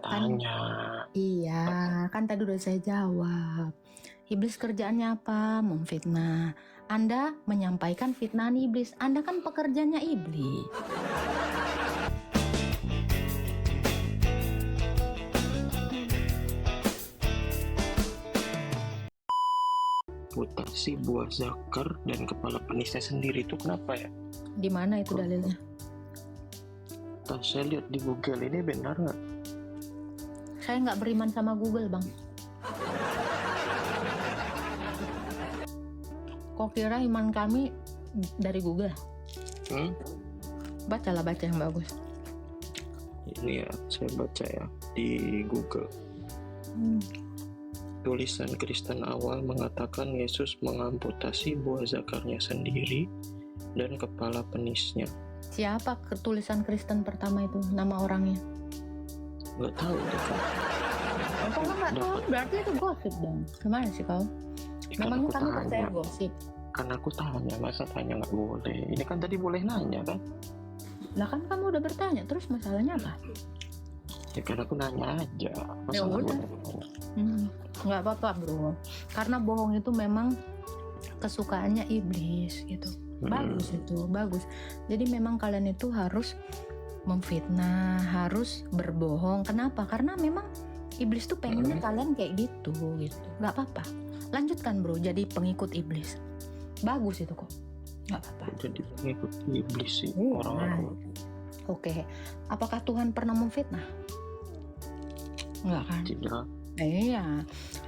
Tanya. Iya, kan tadi udah saya jawab. Iblis kerjaannya apa? Memfitnah. Anda menyampaikan fitnahan iblis. Anda kan pekerjanya iblis. Mutasi buah zakar dan kepala penisnya sendiri itu kenapa ya? Di mana itu dalilnya? Saya lihat di Google, ini benar nggak? Saya nggak beriman sama Google, Bang. Kok kira iman kami dari Google? Baca yang bagus. Ini ya, saya baca ya di Google. Tulisan Kristen awal mengatakan Yesus mengamputasi buah zakarnya sendiri dan kepala penisnya. Siapa tulisan Kristen pertama itu? Nama orangnya? Nggak tahu tuh kan. Kalau nggak tahu berarti itu gosip dong. Gimana sih kau? Memangnya kamu percaya gosip? Kan aku tanya, masa tanya nggak boleh? Ini kan tadi boleh nanya kan? Lah kan kamu udah bertanya, terus masalahnya apa? Ya kan aku nanya aja. Ya udah. Nggak apa-apa bro. Karena bohong itu memang kesukaannya iblis gitu. Bagus itu, bagus. Jadi memang kalian itu harus memfitnah, harus berbohong. Kenapa? Karena memang iblis tuh pengennya kalian kayak gitu. Nggak apa-apa. Lanjutkan bro, jadi pengikut iblis. Bagus itu kok. Nggak apa-apa. Jadi pengikut iblis sih orang. Oke. Apakah Tuhan pernah memfitnah? Enggak kan? Tidak. Iya.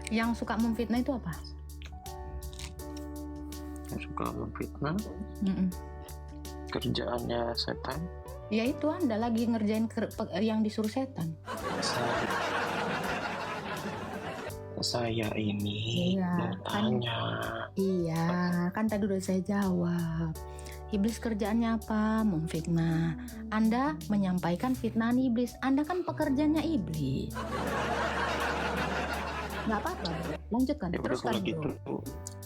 Yang suka memfitnah itu apa? Yang suka memfitnah. Kerjaannya setan. Ya itu Anda lagi ngerjain yang disuruh setan. Saya ini mau tanya. Iya, kan tadi udah saya jawab. Iblis kerjaannya apa? Memfitnah. Anda menyampaikan fitnahan iblis. Anda kan pekerjanya iblis. Nggak apa-apa, bro. Lanjutkan. Ya, teruskan, bro. gitu,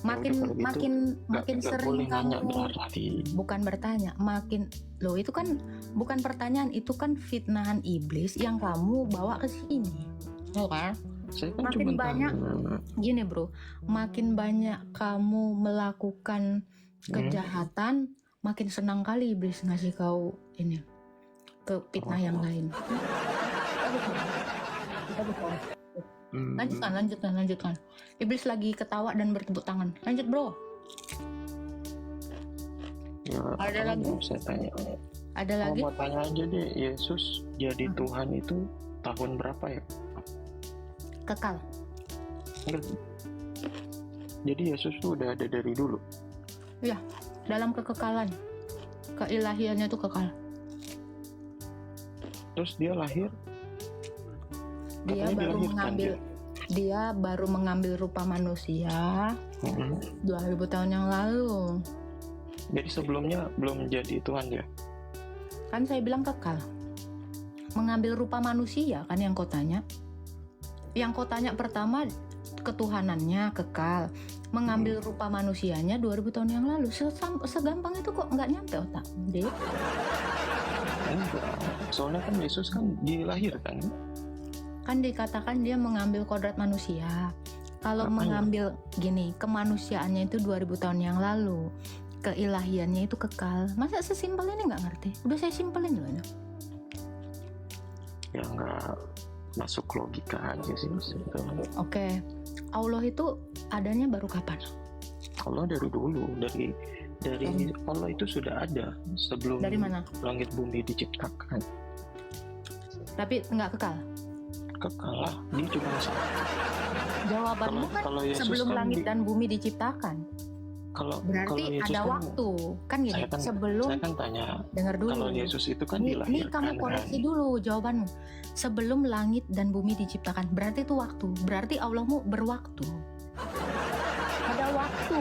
makin sering kamu berarti. Bukan bertanya, loh itu kan bukan pertanyaan, itu kan fitnahan iblis yang kamu bawa ke sini. Oh kan? Makin banyak gini bro, makin banyak kamu melakukan kejahatan, makin senang kali iblis ngasih kau ini ke fitnah yang lain. Lanjutkan. Iblis lagi ketawa dan bertepuk tangan. Lanjut bro. Ya, ada lagi? Saya tanya. Ada lagi? Mau tanya aja deh, Yesus jadi Tuhan itu tahun berapa ya? Kekal. Jadi Yesus tuh udah ada dari dulu. Ya, dalam kekekalan, keilahiannya itu kekal. Terus dia lahir. Dia baru mengambil rupa manusia 2000 tahun yang lalu. Jadi sebelumnya belum jadi Tuhan dia. Kan saya bilang kekal. Mengambil rupa manusia kan yang kau tanya. Yang kau tanya pertama ketuhanannya kekal. Mengambil rupa manusianya 2000 tahun yang lalu. Segampang itu kok nggak nyampe otak. Enggak. Soalnya kan Yesus kan dilahirkan. Kan dikatakan dia mengambil kodrat manusia. Kalau mengambil gini, kemanusiaannya itu 2000 tahun yang lalu. Keilahiannya itu kekal. Masa sesimpel ini nggak ngerti? Udah saya simpelin loh ini. Ya nggak masuk logika aja sih. Oke. Allah itu adanya baru kapan? Allah dari dulu, dari Allah itu sudah ada sebelum dari mana? Langit bumi diciptakan. Tapi nggak kekal? Kekal lah, dia cuma satu. Jawabanmu kan sebelum langit dan bumi diciptakan. Berarti ada waktu kan gini. Saya kan tanya. Dengar dulu. Kalau Yesus itu kan dilahirkan. Ini kamu koreksi dulu jawabanmu. Sebelum langit dan bumi diciptakan, berarti itu waktu. Berarti Allahmu berwaktu. Ada waktu.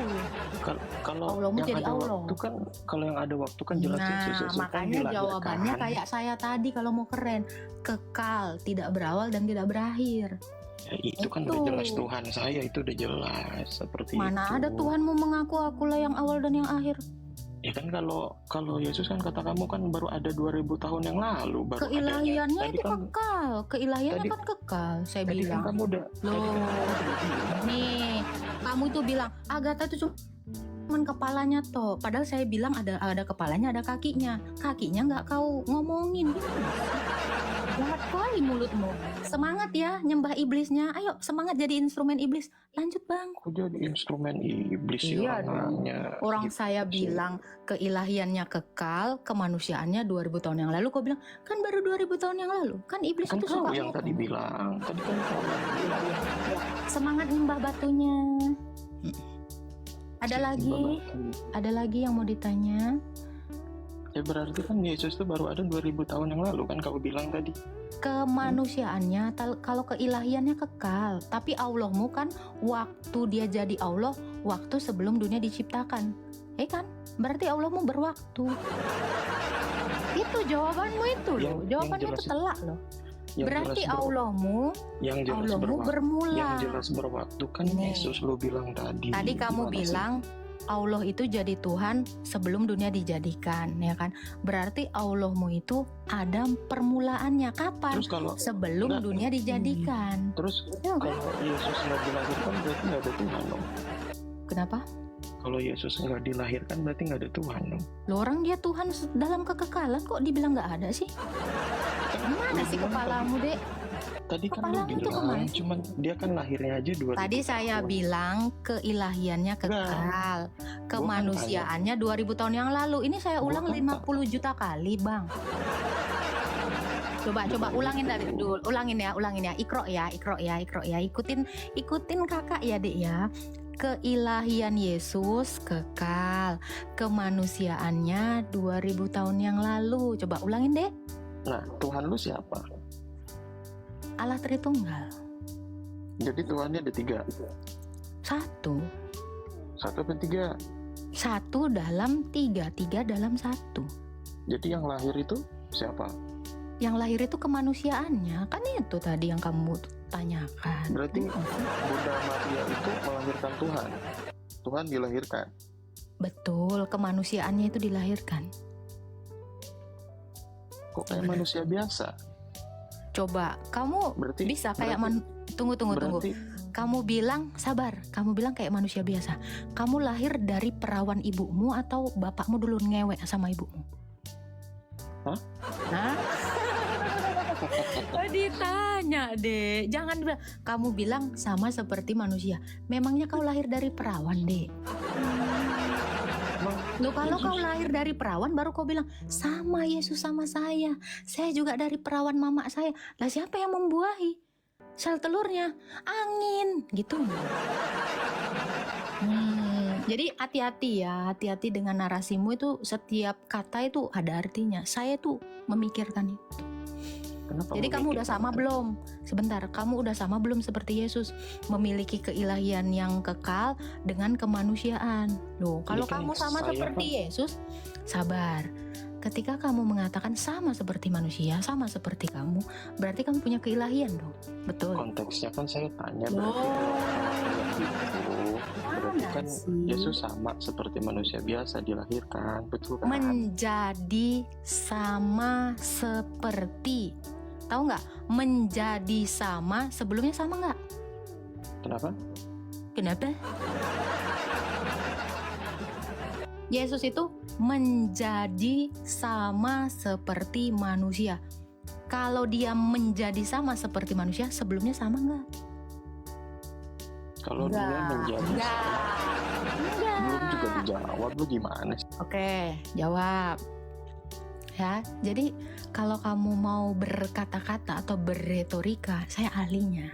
Kalau Allahmu yang jadi ada Allah. waktu kan, kalau yang ada waktu kan jelas Yesus makanya kan jawabannya kayak saya tadi kalau mau keren, kekal, tidak berawal dan tidak berakhir. Ya, itu kan udah jelas Tuhan saya itu udah jelas seperti Mana itu. ada Tuhanmu mengaku akulah yang awal dan yang akhir? Ya kan kalau Yesus kan kata kamu kan baru ada 2000 tahun yang lalu baru Keilahiannya adanya. itu kekal. Keilahiannya kan kekal. Saya Tadi kan bilang. kamu udah bilang. Nih, kamu tuh bilang Agatha tuh cuman kepalanya toh. Padahal saya bilang ada kepalanya, ada kakinya. Kakinya nggak kau ngomongin. Jahat kali mulutmu. Semangat ya nyembah iblisnya. Ayo semangat jadi instrumen iblis. Lanjut bang. Aku jadi instrumen iblis sih Iya orangnya. Orang Gitu saya sih. bilang keilahiannya kekal, kemanusiaannya 2000 tahun yang lalu. Kau bilang kan baru 2000 tahun yang lalu. Kan iblis Kan itu kau suka yang tadi bilang. Tadi kan kau yang bilang. semangat nyembah batunya. Ada lagi yang mau ditanya? Ya berarti kan Yesus itu baru ada 2000 tahun yang lalu kan kau bilang tadi. Kemanusiaannya, kalau keilahiannya kekal. Tapi Allahmu kan waktu dia jadi Allah, waktu sebelum dunia diciptakan. Kan? Berarti Allahmu berwaktu. Itu jawabanmu itu loh. Jawabannya itu telak loh. Berarti Allahmu bermula. Yang jelas berwaktu kan Yesus lo bilang tadi. Tadi kamu bilang Allah itu jadi Tuhan sebelum dunia dijadikan, ya kan? Berarti Allahmu itu ada permulaannya kapan? Sebelum dunia dijadikan. Terus kalau Yesus nggak dilahirkan berarti nggak ada Tuhan dong. Kenapa? Kalau Yesus nggak dilahirkan berarti nggak ada Tuhan dong. Loh, orang dia Tuhan dalam kekekalan kok dibilang nggak ada sih? Gimana sih kepalamu, Dek? Tadi kan lu bilang, cuman dia kan lahirnya aja 2000 Tadi saya bilang keilahiannya kekal, kemanusiaannya 2000 tahun yang lalu. Ini saya ulang 50 juta kali, Bang. Coba ulangin dari dulu, ulangin ya, ikro ya. Ikutin kakak ya, Dek ya. Keilahian Yesus kekal, kemanusiaannya 2000 tahun yang lalu. Coba ulangin, Dek. Nah, Tuhan lu siapa? Allah Tritunggal. Jadi Tuhannya ada 3? Satu apa 3? Satu dalam 3 dalam 1. Jadi yang lahir itu siapa? Yang lahir itu kemanusiaannya. Kan itu tadi yang kamu tanyakan. Berarti Bunda Maria itu melahirkan Tuhan. Tuhan dilahirkan. Betul, kemanusiaannya itu dilahirkan. Kok kayak manusia biasa? Coba, kamu bisa kayak tunggu. Kamu bilang sabar, kamu bilang kayak manusia biasa. Kamu lahir dari perawan ibumu atau bapakmu dulu ngewek sama ibumu? Hah? Nah? Ditanya deh, jangan bilang. Kamu bilang sama seperti manusia. Memangnya kau lahir dari perawan, deh? Loh, kalau kau lahir dari perawan baru kau bilang sama Yesus sama saya juga dari perawan mama saya. Lah siapa yang membuahi sel telurnya? Angin gitu. Jadi hati-hati dengan narasimu itu. Setiap kata itu ada artinya. Saya tuh memikirkan itu. Jadi kamu udah sama belum? Sebentar, kamu udah sama belum seperti Yesus, memiliki keilahian yang kekal dengan kemanusiaan? Loh, kalau kamu sama seperti Yesus, sabar. Ketika kamu mengatakan sama seperti manusia, sama seperti kamu, berarti kamu punya keilahian dong. Betul. Konteksnya kan saya tanya berarti kan Yesus sama seperti manusia biasa dilahirkan, betul kan? Menjadi sama seperti. Tahu nggak? Menjadi sama, sebelumnya sama nggak? Kenapa? Yesus itu menjadi sama seperti manusia. Kalau dia menjadi sama seperti manusia, sebelumnya sama nggak? Kalau dia menjadi belum juga dijawab, lu gimana sih? Oke, jawab. Ya, jadi kalau kamu mau berkata-kata atau berretorika, saya ahlinya.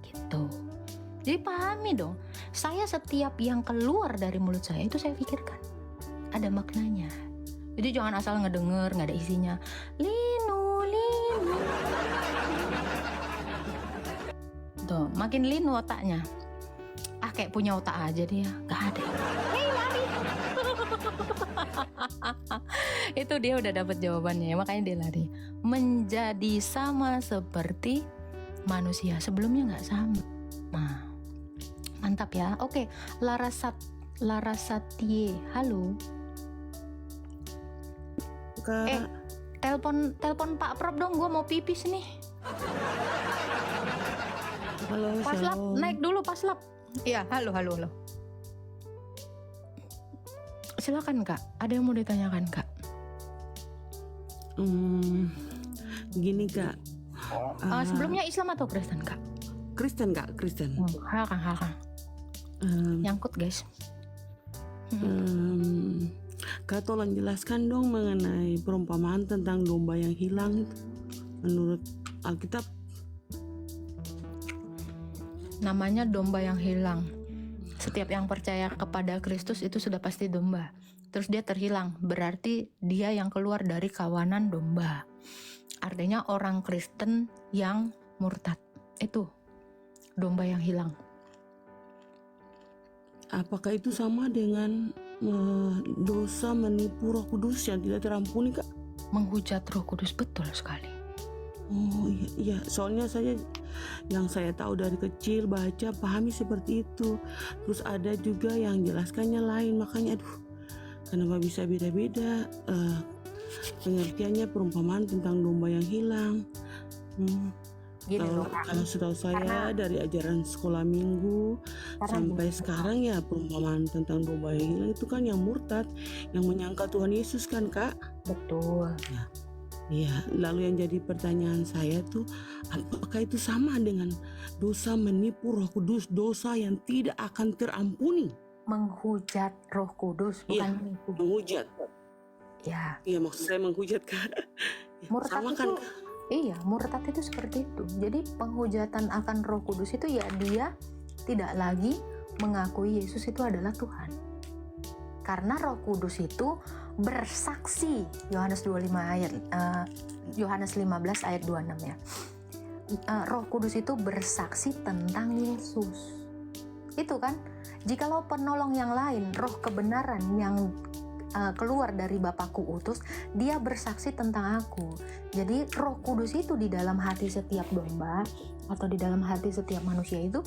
Gitu. Jadi pahami dong, saya setiap yang keluar dari mulut saya itu saya pikirkan. Ada maknanya. Jadi jangan asal ngedenger, nggak ada isinya. Linu. Tuh, makin linu otaknya. Kayak punya otak aja dia, nggak ada. Hei, lari. Itu dia udah dapat jawabannya, makanya dia lari. Menjadi sama seperti manusia, sebelumnya nggak sama. Nah, mantap ya. Oke, Larasatye, halo. Kak. Telepon Pak Prop dong, gue mau pipis nih. Halo, Paslap, Shalom. naik dulu Paslap. Iya, halo. Silakan Kak, ada yang mau ditanyakan Kak? Gini Kak. Sebelumnya Islam atau Kristen Kak? Kristen Kak, Kristen. Halkan. Nyangkut guys. Kak, tolong jelaskan dong mengenai perumpamaan tentang domba yang hilang itu menurut Alkitab. Namanya domba yang hilang. Setiap yang percaya kepada Kristus itu sudah pasti domba. Terus dia terhilang, berarti dia yang keluar dari kawanan domba. Artinya orang Kristen yang murtad. Itu domba yang hilang. Apakah itu sama dengan dosa menipu Roh Kudus yang tidak terampuni Kak? Menghujat Roh Kudus, betul sekali. Oh iya, soalnya yang saya tahu dari kecil baca pahami seperti itu. Terus ada juga yang jelaskannya lain, makanya kenapa bisa beda-beda pengertiannya perumpamaan tentang domba yang hilang. Kalau setahu saya dari ajaran sekolah minggu sampai sekarang ya perumpamaan tentang domba yang hilang itu kan yang murtad, yang menyangka Tuhan Yesus kan Kak? Betul. Iya, lalu yang jadi pertanyaan saya tuh, apakah itu sama dengan dosa menipu Roh Kudus, dosa yang tidak akan terampuni? Menghujat Roh Kudus, bukan menipu. Menghujat. Ya. Iya, maksud saya menghujat Kak. Murtad sama itu, kan? iya, murtad itu seperti itu. Jadi penghujatan akan Roh Kudus itu ya dia tidak lagi mengakui Yesus itu adalah Tuhan. Karena Roh Kudus itu bersaksi, Yohanes 15 ayat 26 ya. Roh Kudus itu bersaksi tentang Yesus. Itu kan, jikalau penolong yang lain, roh kebenaran yang keluar dari Bapakku utus, dia bersaksi tentang aku. Jadi Roh Kudus itu di dalam hati setiap domba atau di dalam hati setiap manusia itu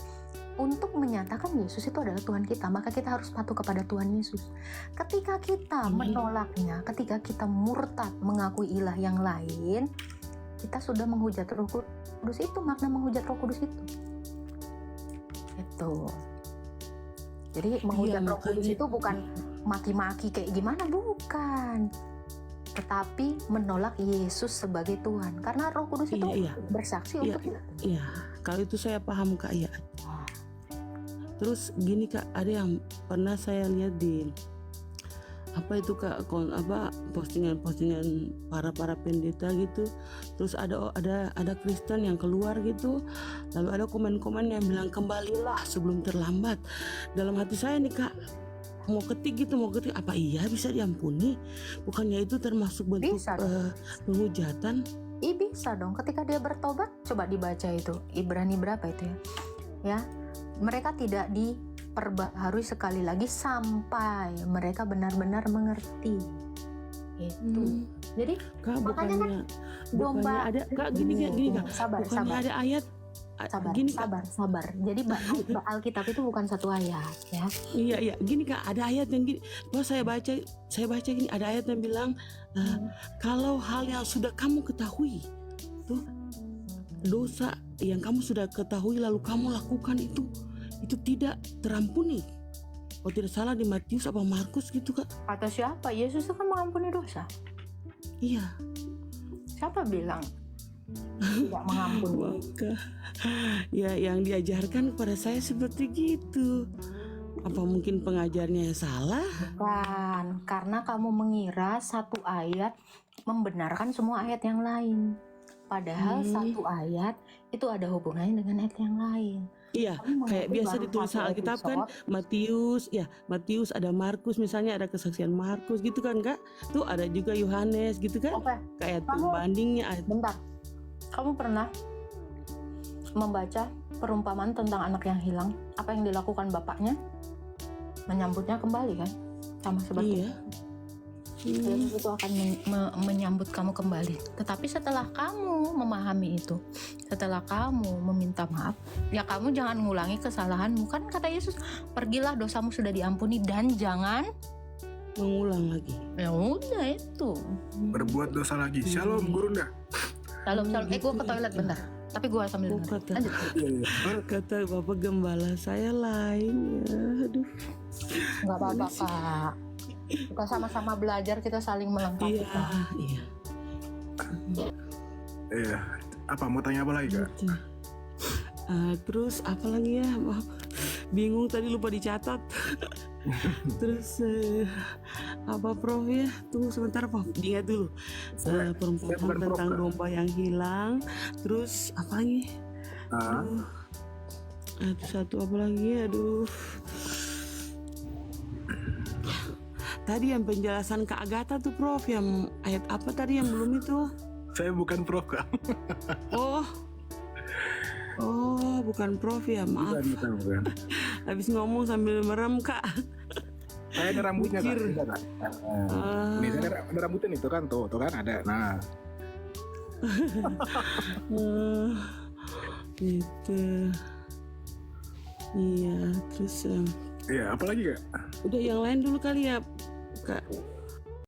untuk menyatakan Yesus itu adalah Tuhan kita, maka kita harus patuh kepada Tuhan Yesus. Ketika kita menolaknya, ketika kita murtad mengakui ilah yang lain, kita sudah menghujat Roh Kudus itu. Makna menghujat Roh Kudus itu jadi menghujat Roh Kudus itu bukan maki-maki kayak gimana, bukan, tetapi menolak Yesus sebagai Tuhan, karena Roh Kudus itu bersaksi untuk itu. Iya, kalau itu saya paham Kak ya. Terus gini Kak, ada yang pernah saya lihat di postingan para pendeta gitu. Terus ada Kristen yang keluar gitu. Lalu ada komen-komen yang bilang kembalilah sebelum terlambat. Dalam hati saya nih Kak, mau ketik apa iya bisa diampuni? Bukannya itu termasuk bentuk penghujatan? Bisa dong, ketika dia bertobat, coba dibaca itu Ibrani berapa itu ya, mereka tidak diperbaharui sekali lagi sampai mereka benar-benar mengerti itu. Jadi Kak, makanya kan bukannya ada Kak gini Kak, sabar. ada ayat sabar. Jadi Alkitab itu bukan satu ayat ya. Iya, gini Kak, ada ayat yang gini. Saya baca gini, ada ayat yang bilang kalau hal yang sudah kamu ketahui tuh, dosa yang kamu sudah ketahui lalu kamu lakukan itu tidak terampuni. Oh tidak salah di Matius apa Markus gitu Kak? Kata siapa? Yesus itu kan mengampuni dosa. Iya. Siapa bilang tidak mengampuni? Ya yang diajarkan kepada saya seperti gitu. Apa mungkin pengajarnya salah? Bukan, karena kamu mengira satu ayat membenarkan semua ayat yang lain. Padahal satu ayat itu ada hubungannya dengan ayat yang lain. Iya, kayak biasa ditulis Alkitab kan, Matius, ada Markus, misalnya ada kesaksian Markus gitu kan Kak. Tuh ada juga Yohanes gitu kan. Kayak pembandingnya. Bentar, kamu pernah membaca perumpamaan tentang anak yang hilang? Apa yang dilakukan bapaknya? Menyambutnya kembali kan? Sama seperti Yesus itu akan menyambut kamu kembali. Tetapi setelah kamu memahami itu, setelah kamu meminta maaf, ya kamu jangan ngulangi kesalahanmu. Kan kata Yesus, pergilah dosamu sudah diampuni dan jangan mengulang lagi. Ya udah itu. Berbuat dosa lagi. Shalom Gurunda. Salam. Gue ke toilet bentar. Tapi gue sambil Oh, dengar. kata, Lanjut. kata Bapak Gembala saya lain ya. Aduh. Nggak apa-apa Kak. Kita sama-sama belajar, kita saling melengkapi. Iya, Kak. iya. Iya. Apa mau tanya apa lagi Kak? Gitu. Terus apa lagi ya? Maaf. Bingung tadi lupa dicatat. Terus apa Prof ya? Tunggu sebentar Prof. Diingat dulu. Saya Perempuan bukan Prof, tentang Kak. domba yang hilang. Terus apa lagi? Ah, Aduh, satu apa lagi? Aduh. Tadi yang penjelasan Kak Agatha tuh Prof, yang ayat apa tadi yang belum itu? saya bukan Prof Kak. Oh, bukan Prof ya, maaf. Bukan. Habis ngomong sambil merem Kak. Saya ada rambutnya Kak. Mikir. Ada, Kak. Ini saya ada rambutnya nih, tuh kan ada. Nah, Gitu. Iya, terus iya apa lagi Kak? udah yang lain dulu kali ya Kak.